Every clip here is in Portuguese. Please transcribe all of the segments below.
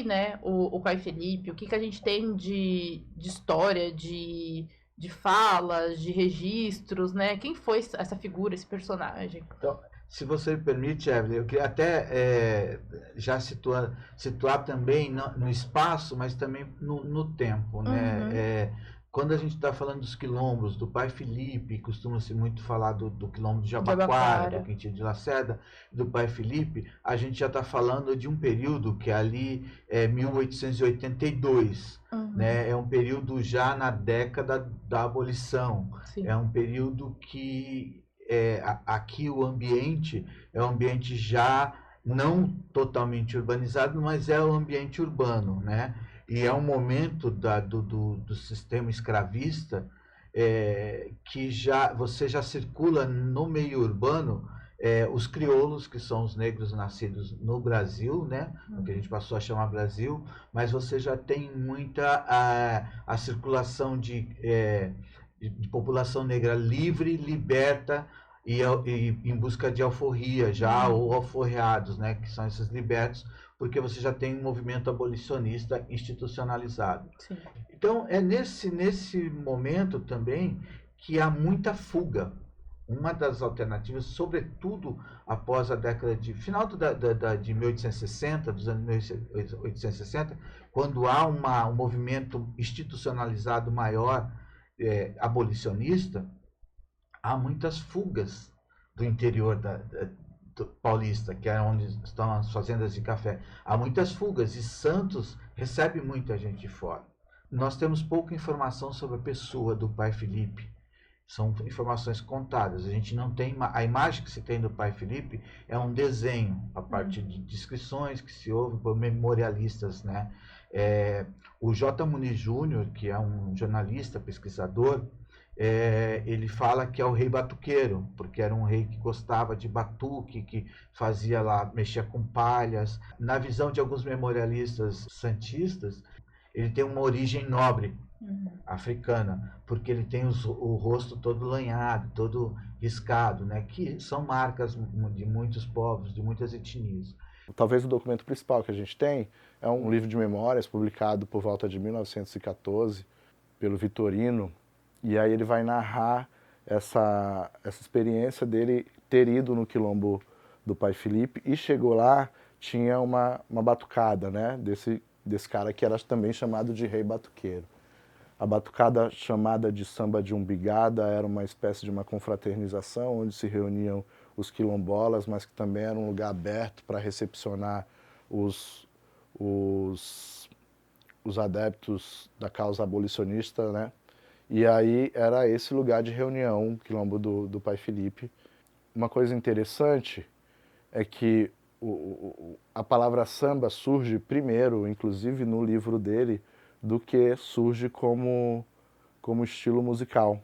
né, o Pai Felipe? O que a gente tem de história, de falas, de registros, né? Quem foi essa figura, esse personagem? Então, se você me permite, Evelyn, eu queria até já situar também no espaço, mas também no tempo, né? Uhum. Quando a gente está falando dos quilombos, do Pai Felipe, costuma-se muito falar do quilombo de Jabaquara, do Jabaquara. Quintil de Lacerda, do Pai Felipe, a gente já está falando de um período que ali é 1882, Uhum. né? É um período já na década da abolição, Sim. é um período que aqui o ambiente é um ambiente já não totalmente urbanizado, mas é um ambiente urbano, né? E é um momento do sistema escravista que você já circula no meio urbano os crioulos, que são os negros nascidos no Brasil, né? O que a gente passou a chamar Brasil, mas você já tem muita a circulação de população negra livre, liberta e em busca de alforria já, ou alforreados, né, que são esses libertos, porque você já tem um movimento abolicionista institucionalizado. Sim. Então, é nesse momento também que há muita fuga. Uma das alternativas, sobretudo após a década de final de 1860, dos anos 1860, quando há um movimento institucionalizado maior abolicionista, há muitas fugas do interior do paulista, que é onde estão as fazendas de café. Há muitas fugas e Santos recebe muita gente de fora. Nós temos pouca informação sobre a pessoa do Pai Felipe. São informações contadas. A gente não tem a imagem que se tem do Pai Felipe é um desenho a partir de descrições que se ouve por memorialistas, né? O J. Muniz Júnior, que é um jornalista, pesquisador, ele fala que é o rei batuqueiro, porque era um rei que gostava de batuque, que fazia lá, mexia com palhas. Na visão de alguns memorialistas santistas, ele tem uma origem nobre africana, porque ele tem o rosto todo lanhado, todo riscado, né? Que são marcas de muitos povos, de muitas etnias. Talvez o documento principal que a gente tem é um livro de memórias publicado por volta de 1914 pelo Vitorino, e aí ele vai narrar essa experiência dele ter ido no quilombo do Pai Felipe e chegou lá, tinha uma batucada, né, desse cara que era também chamado de rei batuqueiro. A batucada, chamada de samba de umbigada, era uma espécie de uma confraternização onde se reuniam os quilombolas, mas que também era um lugar aberto para recepcionar os adeptos da causa abolicionista, né? E aí era esse lugar de reunião, o quilombo do Pai Felipe. Uma coisa interessante é que a palavra samba surge primeiro, inclusive no livro dele, do que surge como estilo musical.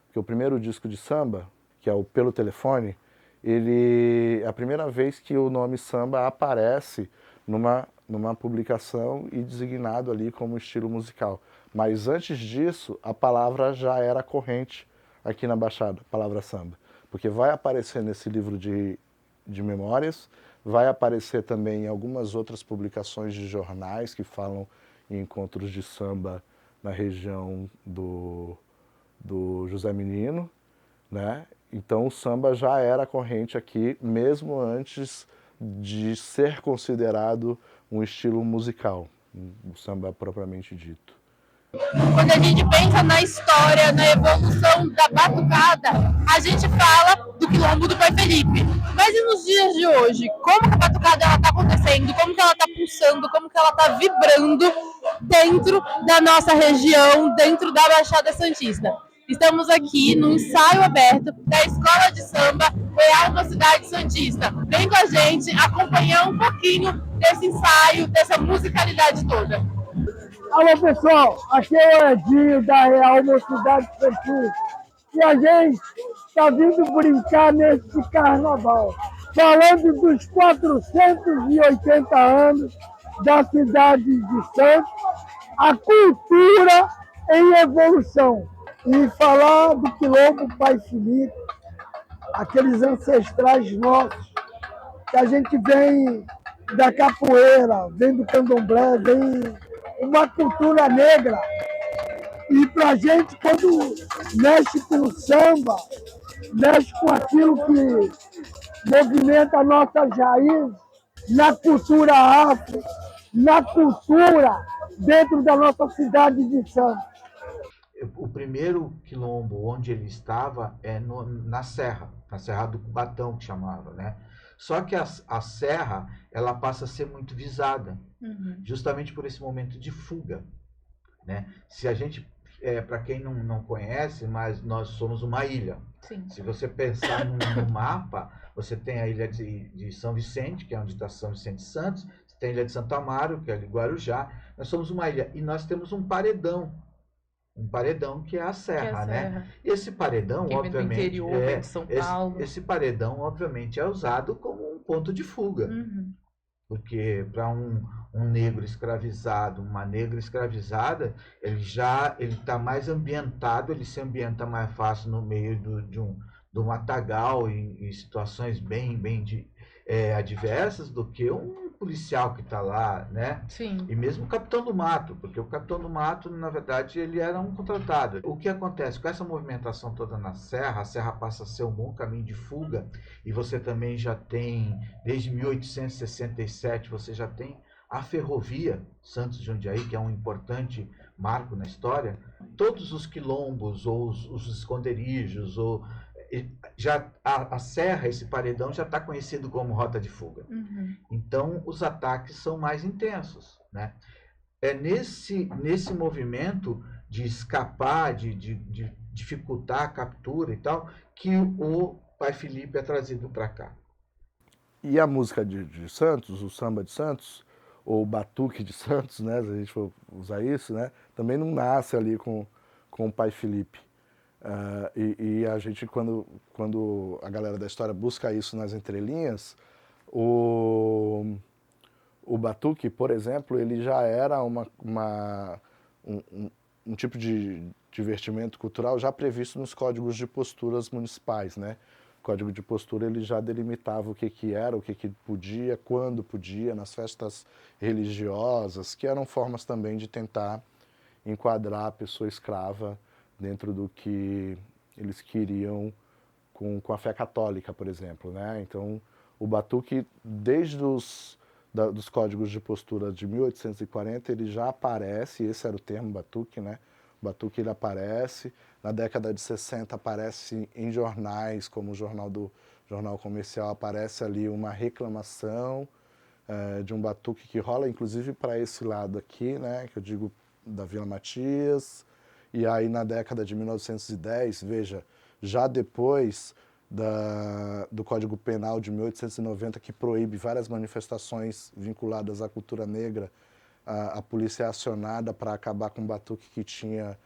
Porque o primeiro disco de samba, que é o Pelo Telefone, é a primeira vez que o nome samba aparece numa publicação e designado ali como estilo musical. Mas antes disso, a palavra já era corrente aqui na Baixada, a palavra samba. Porque vai aparecer nesse livro de memórias, vai aparecer também em algumas outras publicações de jornais que falam em encontros de samba na região do José Menino, né? Então o samba já era corrente aqui, mesmo antes de ser considerado um estilo musical, o samba propriamente dito. Quando a gente pensa na história, na evolução da batucada, a gente fala do quilombo do Pai Felipe. Mas e nos dias de hoje? Como que a batucada está acontecendo? Como que ela está pulsando? Como que ela está vibrando dentro da nossa região, dentro da Baixada Santista? Estamos aqui no ensaio aberto da Escola de Samba Real Mocidade Santista. Vem com a gente acompanhar um pouquinho desse ensaio, dessa musicalidade toda. Alô pessoal, aqui é o Edinho da Real Mocidade Santista e a gente está vindo brincar nesse carnaval, falando dos 480 anos da cidade de Santos, a cultura em evolução, e falar do quilombo Pai Felipe, aqueles ancestrais nossos que a gente vem da capoeira, vem do candomblé, vem uma cultura negra. E pra gente, quando mexe com o samba, mexe com aquilo que movimenta a nossa raiz, na cultura afro, na cultura dentro da nossa cidade de Santos. O primeiro quilombo onde ele estava é na Serra do Cubatão, que chamava, né? Só que a serra, ela passa a ser muito visada, justamente por esse momento de fuga, né? Se a gente, para quem não conhece, mas nós somos uma ilha. Sim. Se você pensar no mapa, você tem a ilha de São Vicente, que é onde está São Vicente de Santos, você tem a ilha de Santo Amaro, que é de Guarujá. Nós somos uma ilha e nós temos um paredão que é a serra, né? E esse paredão, quem obviamente, vem do interior, vem de São Paulo. Esse paredão, obviamente, é usado como um ponto de fuga. Porque para um negro escravizado, uma negra escravizada, ele está mais ambientado, ele se ambienta mais fácil no meio de um matagal, em situações bem adversas, do que um policial que está lá, né? Sim. E mesmo o capitão do mato, porque o capitão do mato, na verdade, ele era um contratado. O que acontece com essa movimentação toda na serra, a serra passa a ser um bom caminho de fuga, e você também já tem, desde 1867, você já tem a ferrovia Santos-Jundiaí, que é um importante marco na história. Todos os quilombos, ou os esconderijos, ou já a serra, esse paredão, já está conhecido como rota de fuga. Então, os ataques são mais intensos, né? É nesse movimento de escapar, de dificultar a captura e tal, que o Pai Felipe é trazido para cá. E a música de Santos, o samba de Santos, ou o batuque de Santos, né, se a gente for usar isso, né, também não nasce ali com o Pai Felipe. E a gente, quando a galera da história busca isso nas entrelinhas, o batuque, por exemplo, ele já era um tipo de divertimento cultural já previsto nos códigos de posturas municipais, né? O código de postura ele já delimitava o que era, o que podia, quando podia, nas festas religiosas, que eram formas também de tentar enquadrar a pessoa escrava dentro do que eles queriam com a fé católica, por exemplo, né? Então, o batuque, desde dos códigos de postura de 1840, ele já aparece, esse era o termo batuque, né? O batuque ele aparece, na década de 60 aparece em jornais, como o Jornal Comercial, aparece ali uma reclamação de um batuque que rola, inclusive para esse lado aqui, né? Que eu digo da Vila Matias. E aí na década de 1910, veja, já depois do Código Penal de 1890, que proíbe várias manifestações vinculadas à cultura negra, a polícia é acionada para acabar com o batuque que tinha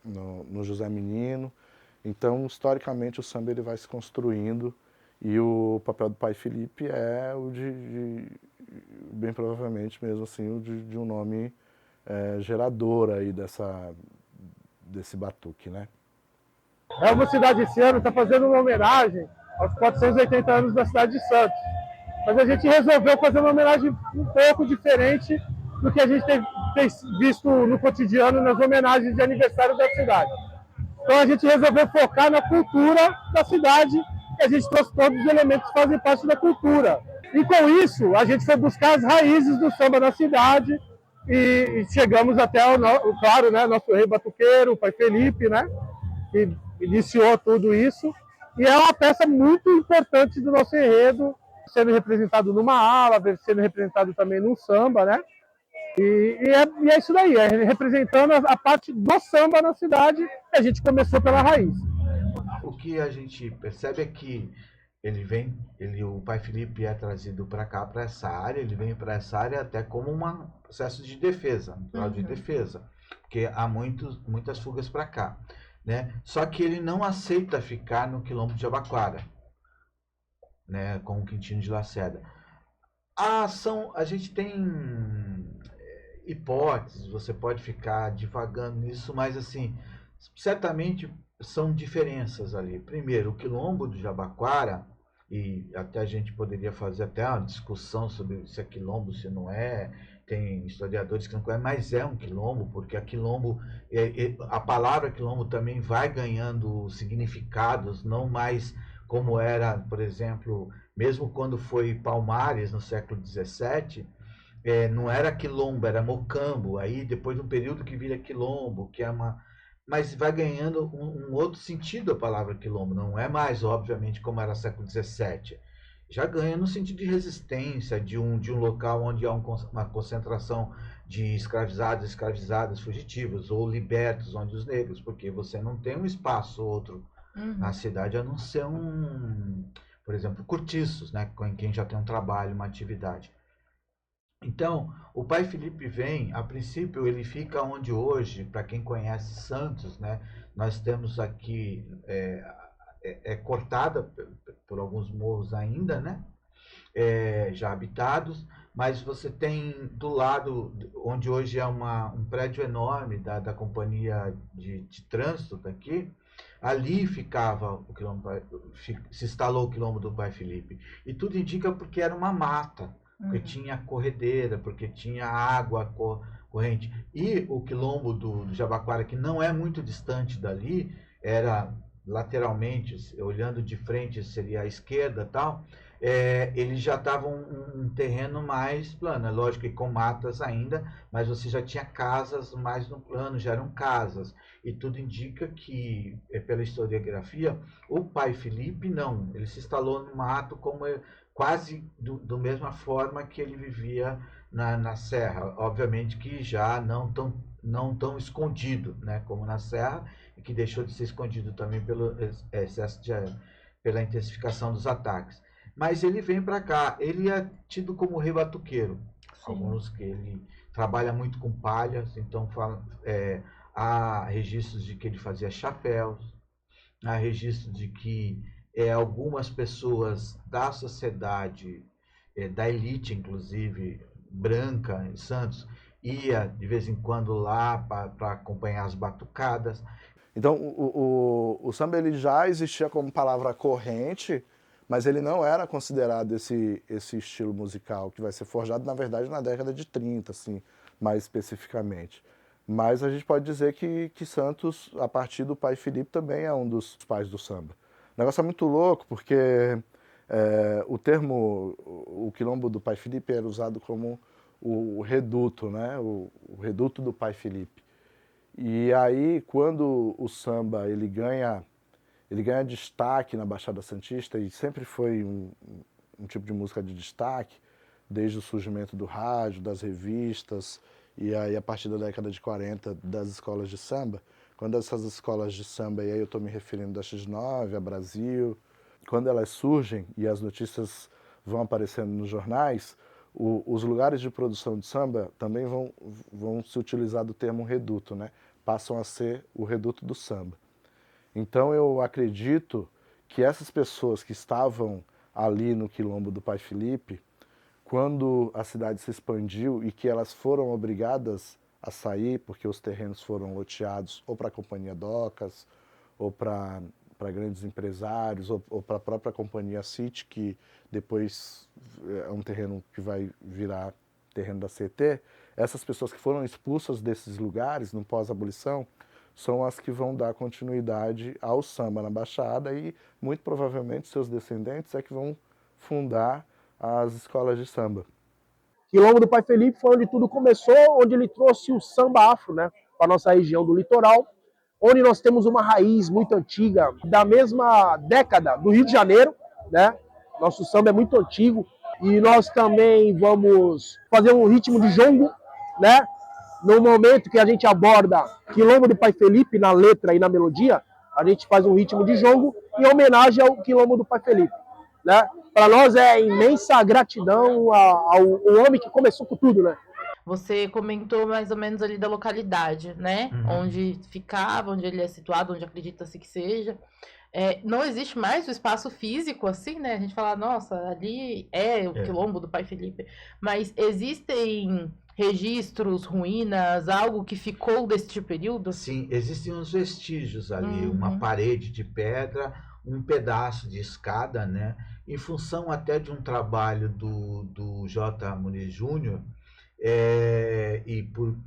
no José Menino. Então, historicamente, o samba ele vai se construindo e o papel do Pai Felipe é o bem provavelmente mesmo assim, o de um nome gerador aí desse batuque, né? É uma cidade esse ano está fazendo uma homenagem aos 480 anos da cidade de Santos. Mas a gente resolveu fazer uma homenagem um pouco diferente do que a gente tem visto no cotidiano nas homenagens de aniversário da cidade. Então a gente resolveu focar na cultura da cidade e a gente trouxe todos os elementos que fazem parte da cultura. E com isso, a gente foi buscar as raízes do samba na cidade e chegamos até, claro, né, nosso rei batuqueiro, o Pai Felipe, né, que iniciou tudo isso. E é uma peça muito importante do nosso enredo, sendo representado numa ala, sendo representado também num samba, né? E é isso daí, é representando a parte do samba na cidade, que a gente começou pela raiz. O que a gente percebe é que o Pai Felipe é trazido para cá, para essa área, ele vem para essa área até como um processo de defesa, um plano de defesa, porque há muitas fugas para cá, né? Só que ele não aceita ficar no quilombo de Jabaquara, né, com o Quintino de Lacerda. A gente tem hipóteses, você pode ficar divagando nisso, mas assim, certamente são diferenças ali. Primeiro, o quilombo do Jabaquara, e até a gente poderia fazer até uma discussão sobre se é quilombo, se não é. Tem historiadores que não conhecem, mas é um quilombo, porque a quilombo, a palavra quilombo também vai ganhando significados, não mais como era, por exemplo, mesmo quando foi Palmares no século XVII, não era quilombo, era mocambo. Aí depois de um período que vira quilombo, que é uma, mas vai ganhando um outro sentido a palavra quilombo. Não é mais, obviamente, como era século XVII. Já ganha no sentido de resistência, de um local onde há uma concentração de escravizados, escravizadas, fugitivos ou libertos, onde os negros, porque você não tem um espaço outro na cidade a não ser por exemplo, cortiços, né, com quem já tem um trabalho, uma atividade. Então, o Pai Felipe vem, a princípio ele fica onde hoje, para quem conhece Santos, né, nós temos aqui, cortada por alguns morros ainda, né, já habitados, mas você tem do lado, onde hoje é um prédio enorme da companhia de trânsito daqui, ali ficava o quilombo, se instalou o quilombo do Pai Felipe. E tudo indica porque era uma mata, porque tinha corredeira, porque tinha água corrente. E o quilombo do Jabaquara, que não é muito distante dali, era lateralmente, olhando de frente seria a esquerda e tal, ele já estava um terreno mais plano, é lógico que com matas ainda, mas você já tinha casas mais no plano, já eram casas, e tudo indica que, pela historiografia, o Pai Felipe não, ele se instalou no mato como quase do mesma forma que ele vivia na serra, obviamente que já não tão escondido, né, como na serra, e que deixou de ser escondido também pelo excesso pela intensificação dos ataques. Mas ele vem para cá, ele é tido como rei batuqueiro. Alguns que ele trabalha muito com palhas, então há registros de que ele fazia chapéus, há registros de que algumas pessoas da sociedade, da elite inclusive, branca em Santos, ia de vez em quando lá para acompanhar as batucadas. Então o samba ele já existia como palavra corrente, mas ele não era considerado esse estilo musical, que vai ser forjado, na verdade, na década de 30, assim, mais especificamente. Mas a gente pode dizer que Santos, a partir do Pai Felipe, também é um dos pais do samba. O negócio é muito louco, porque o termo, o quilombo do Pai Felipe era usado como o reduto, né? O reduto do Pai Felipe. E aí, quando o samba ele ganha destaque na Baixada Santista, e sempre foi um tipo de música de destaque, desde o surgimento do rádio, das revistas, e aí a partir da década de 40 das escolas de samba. Quando essas escolas de samba, e aí eu estou me referindo da X9, a Brasil, quando elas surgem e as notícias vão aparecendo nos jornais, os lugares de produção de samba também vão se utilizar do termo reduto, né? Passam a ser o reduto do samba. Então eu acredito que essas pessoas que estavam ali no quilombo do Pai Felipe, quando a cidade se expandiu e que elas foram obrigadas a sair, porque os terrenos foram loteados ou para a Companhia Docas, ou para grandes empresários, ou para a própria Companhia City, que depois é um terreno que vai virar terreno da CET, essas pessoas que foram expulsas desses lugares no pós-abolição, são as que vão dar continuidade ao samba na Baixada e, muito provavelmente, seus descendentes é que vão fundar as escolas de samba. Quilombo do Pai Felipe foi onde tudo começou, onde ele trouxe o samba afro, né, para a nossa região do litoral, onde nós temos uma raiz muito antiga, da mesma década do Rio de Janeiro, né? Nosso samba é muito antigo e nós também vamos fazer um ritmo de jongo, né? No momento que a gente aborda Quilombo do Pai Felipe, na letra e na melodia, a gente faz um ritmo de jongo em homenagem ao Quilombo do Pai Felipe, né? Para nós é imensa gratidão ao homem que começou com tudo, né? Você comentou mais ou menos ali da localidade, né? Onde ficava, onde ele é situado, onde acredita-se que seja. Não existe mais o espaço físico, assim, né? A gente fala, nossa, ali é o quilombo do Pai Felipe. Mas existem registros, ruínas, algo que ficou deste período? Sim, existem uns vestígios ali, uma parede de pedra, um pedaço de escada, né? Em função até de um trabalho do J. Muniz Júnior,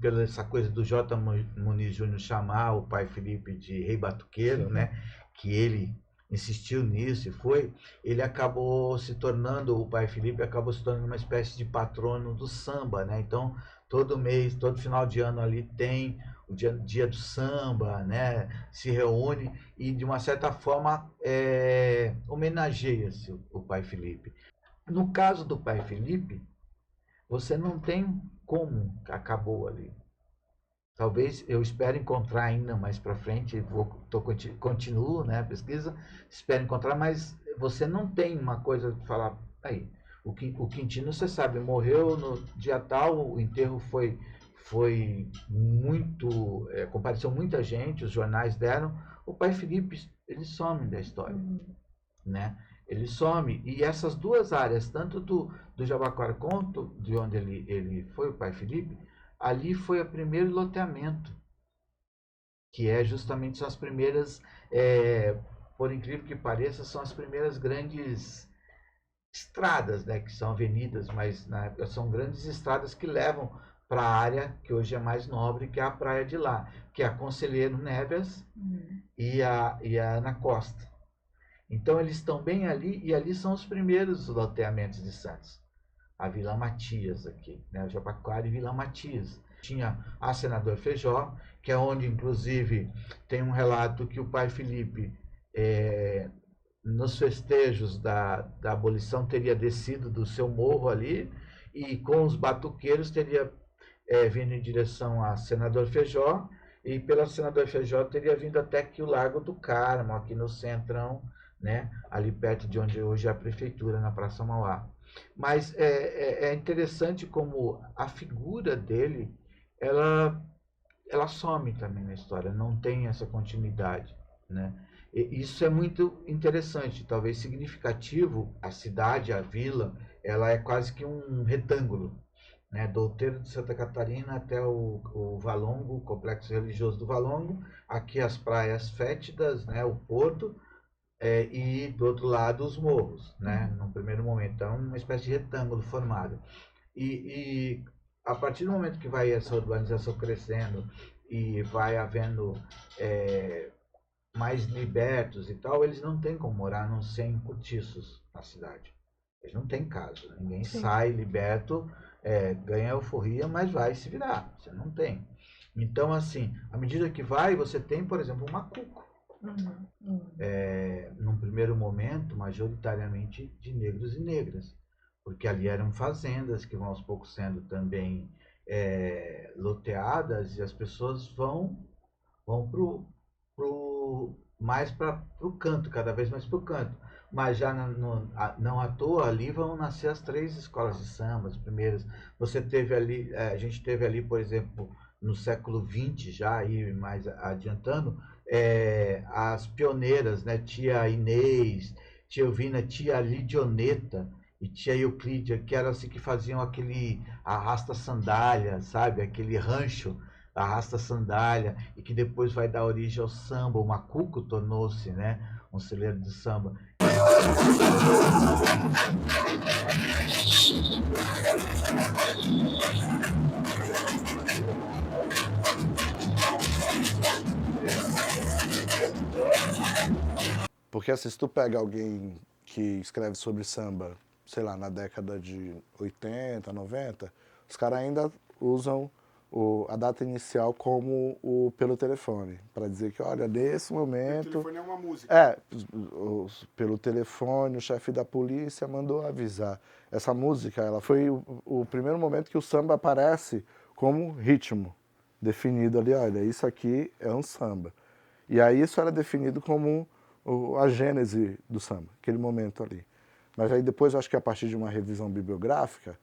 pela essa coisa do J. Muniz Júnior chamar o pai Felipe de Rei Batuqueiro, né? Que ele insistiu nisso ele acabou se tornando, o pai Felipe acabou se tornando uma espécie de patrono do samba, né? Então, todo mês, todo final de ano ali tem o dia do samba, né? Se reúne e, de uma certa forma, homenageia-se o pai Felipe. No caso do pai Felipe, você não tem como acabou ali. Talvez eu espero encontrar ainda mais para frente, continuo, né, a pesquisa, espero encontrar, mas você não tem uma coisa de falar, aí, o Quintino, você sabe, morreu no dia tal, o enterro foi muito, compareceu muita gente, os jornais deram, o pai Felipe, ele some da história, né? Ele some, e essas duas áreas, tanto do Jabaquara quanto de onde ele foi, o pai Felipe, ali foi o primeiro loteamento, que justamente são as primeiras, por incrível que pareça, são as primeiras grandes estradas, né, que são avenidas, mas na época são grandes estradas que levam para a área que hoje é mais nobre, que é a praia de lá, que é a Conselheiro Neves e a Ana Costa. Então eles estão bem ali, e ali são os primeiros loteamentos de Santos. A Vila Matias aqui, né? Jabaquara e Vila Matias. Tinha a Senador Feijó, que é onde, inclusive, tem um relato que o pai Felipe, nos festejos da abolição, teria descido do seu morro ali e, com os batuqueiros, teria vindo em direção a Senador Feijó, e pela Senador Feijó teria vindo até aqui o Largo do Carmo, aqui no centrão, né? Ali perto de onde hoje é a prefeitura, na Praça Mauá. Mas é interessante como a figura dele, ela some também na história, não tem essa continuidade, né? E isso é muito interessante, talvez significativo. A cidade, a vila, ela é quase que um retângulo, né? Do Outeiro de Santa Catarina até o Valongo, o complexo religioso do Valongo, aqui as praias fétidas, né? O porto, e do outro lado os morros, né? No primeiro momento, então uma espécie de retângulo formado. E a partir do momento que vai essa urbanização crescendo e vai havendo mais libertos e tal, eles não têm como morar não sem cortiços na cidade. Eles não têm casa. Ninguém sai liberto, ganha euforia, mas vai se virar. Você não tem. Então, assim, à medida que vai, você tem, por exemplo, um macuco. Num primeiro momento, majoritariamente de negros e negras, porque ali eram fazendas que vão aos poucos sendo também loteadas, e as pessoas vão mais para o canto, cada vez mais para o canto. Mas já não à toa, ali vão nascer as 3 escolas de samba, as primeiras. Você teve ali, a gente teve ali, por exemplo, no século XX, já aí mais adiantando, as pioneiras, né? Tia Inês, tia Elvina, tia Lidioneta e tia Euclídia, que eram assim que faziam aquele arrasta-sandália, sabe? Aquele rancho arrasta-sandália, e que depois vai dar origem ao samba. O macuco tornou-se, né, um celeiro de samba. Porque assim, se tu pega alguém que escreve sobre samba, sei lá, na década de 80, 90, os caras ainda usam a data inicial como o pelo telefone, para dizer que, olha, nesse momento... O telefone é uma música. Pelo telefone, o chefe da polícia mandou avisar. Essa música, ela foi o primeiro momento que o samba aparece como ritmo, definido ali, olha, isso aqui é um samba. E aí isso era definido como a gênese do samba, aquele momento ali. Mas aí depois, acho que a partir de uma revisão bibliográfica,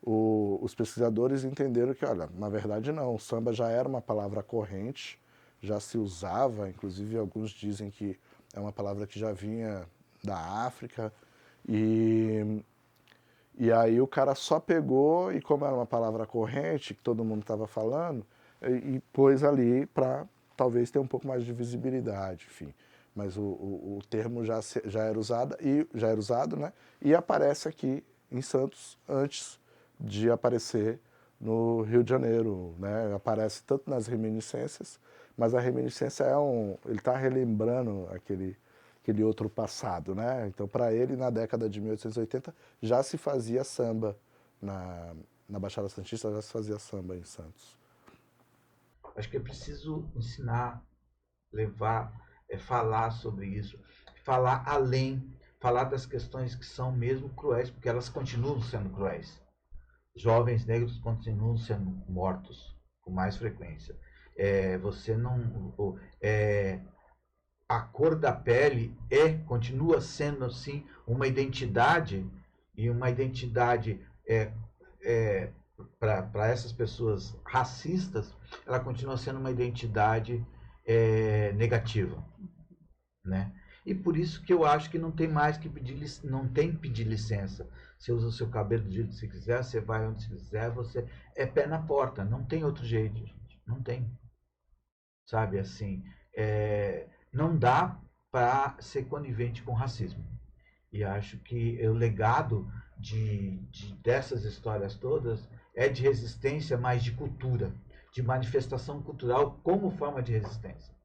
os pesquisadores entenderam que, olha, na verdade não, o samba já era uma palavra corrente, já se usava, inclusive alguns dizem que é uma palavra que já vinha da África, e E aí o cara só pegou, e como era uma palavra corrente, que todo mundo estava falando, e pôs ali para talvez ter um pouco mais de visibilidade, enfim. Mas o termo já era usado, né? E aparece aqui em Santos antes de aparecer no Rio de Janeiro, né? Aparece tanto nas reminiscências, mas a reminiscência ele está relembrando aquele outro passado, né? Então, para ele, na década de 1880, já se fazia samba na Baixada Santista, já se fazia samba em Santos. Acho que é preciso ensinar, levar, falar sobre isso, falar além, falar das questões que são mesmo cruéis, porque elas continuam sendo cruéis. Jovens negros continuam sendo mortos com mais frequência. Você não, a cor da pele continua sendo assim uma identidade, e uma identidade para essas pessoas racistas, ela continua sendo uma identidade negativa, né? E por isso que eu acho que não tem mais que pedir licença. Você usa o seu cabelo do jeito que você quiser, você vai onde você quiser, você é pé na porta, não tem outro jeito, gente. Não tem. Sabe, assim, não dá para ser conivente com racismo. E acho que o legado dessas histórias todas é de resistência, mas de cultura, de manifestação cultural como forma de resistência.